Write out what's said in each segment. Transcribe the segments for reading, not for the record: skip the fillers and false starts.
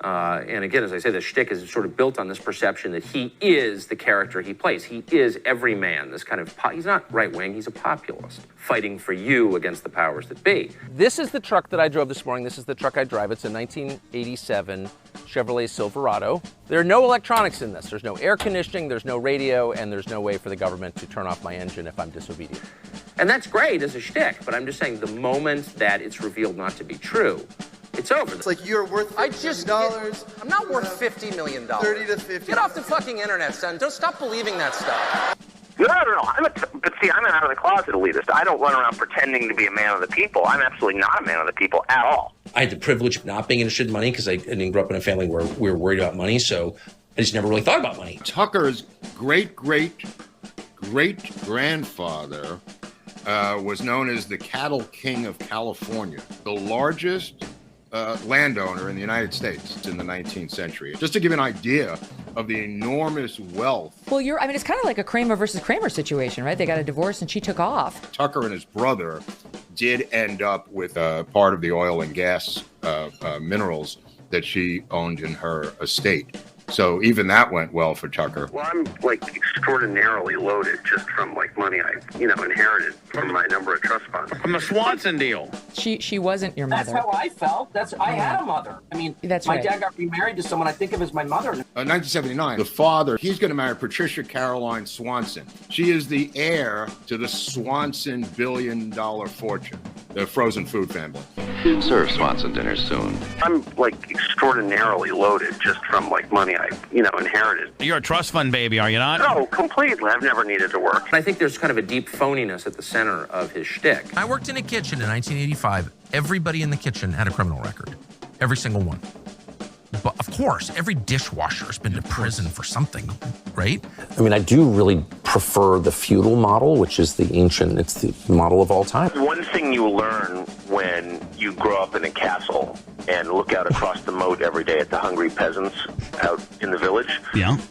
And again, as I say, the shtick is sort of built on this perception that he is the character he plays. He is every man, this kind of, he's not right-wing, he's a populist, fighting for you against the powers that be. This is the truck that I drove this morning. This is the truck I drive. It's a 1987 Chevrolet Silverado. There are no electronics in this. There's no air conditioning, there's no radio, and there's no way for the government to turn off my engine if I'm disobedient. And that's great as a shtick, but I'm just saying the moment that it's revealed not to be true, it's over. It's like you're worth $50 million. I'm not worth $50 million. 30 to 50. Get off the fucking internet, son. Don't stop believing that stuff. No. But see, I'm an out of the closet elitist. I don't run around pretending to be a man of the people. I'm absolutely not a man of the people at all. I had the privilege of not being interested in money because I didn't grow up in a family where we were worried about money, so I just never really thought about money. Tucker's great-great-great-grandfather was known as the Cattle King of California, the largest landowner in the United States in the 19th century. Just to give you an idea of the enormous wealth. Well, it's kind of like a Kramer versus Kramer situation, right? They got a divorce and she took off. Tucker and his brother did end up with part of the oil and gas minerals that she owned in her estate. So even that went well for Tucker. Well, I'm extraordinarily loaded just from money I inherited from my number of trust funds. From the Swanson deal. She wasn't your mother. That's how I felt. I had a mother. That's my right. dad got remarried to someone I think of as my mother. 1979, the father, he's going to marry Patricia Caroline Swanson. She is the heir to the Swanson billion-dollar fortune, the frozen food family. Serve Swanson dinner soon. I'm extraordinarily loaded just from money I inherited. You're a trust fund baby, are you not? No, completely. I've never needed to work. I think there's kind of a deep phoniness at the center of his shtick. I worked in a kitchen in 1985. Everybody in the kitchen had a criminal record. Every single one. But of course, every dishwasher has been to prison for something, right? I do really prefer the feudal model, which is it's the model of all time. One thing you learn when you grow up in a castle and look out across the moat every day at the hungry peasants out in the village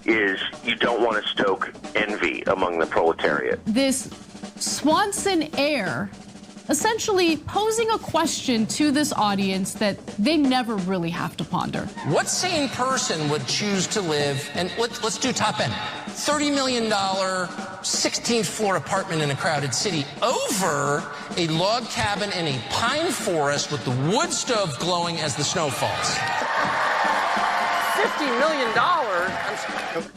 is you don't want to stoke envy among the proletariat. This Swanson heir essentially posing a question to this audience that they never really have to ponder. What sane person would choose to live, and let's do top end, $30 million, 16th floor apartment in a crowded city over a log cabin in a pine forest with the wood stove glowing as the snow falls? $50 million?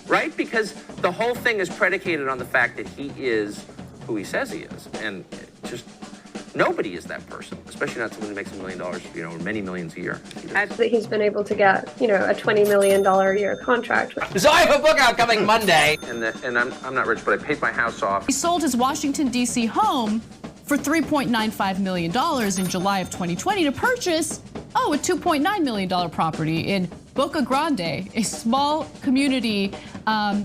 Right? Because the whole thing is predicated on the fact that he is who he says he is. And just nobody is that person, especially not someone who makes $1 million, or many millions a year. He's been able to get, a $20 million a year contract. So I have a book out coming Monday. And I'm not rich, but I paid my house off. He sold his Washington, D.C. home for $3.95 million in July of 2020 to purchase, a $2.9 million property in Boca Grande, a small community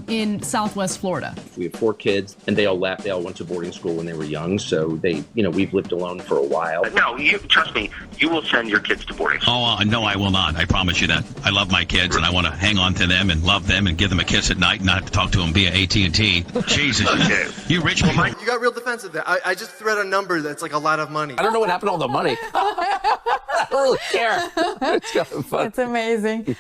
in Southwest Florida. We have 4 kids, and they all left. They all went to boarding school when they were young, so we've lived alone for a while. No, trust me, you will send your kids to boarding school. Oh, no, I will not. I promise you that. I love my kids, and I want to hang on to them and love them and give them a kiss at night and not have to talk to them via AT&T. Jesus. Okay. You rich people. You got real defensive there. I just thread a number that's a lot of money. I don't know what happened to all the money. I don't really care. It's kind of fun. It's amazing.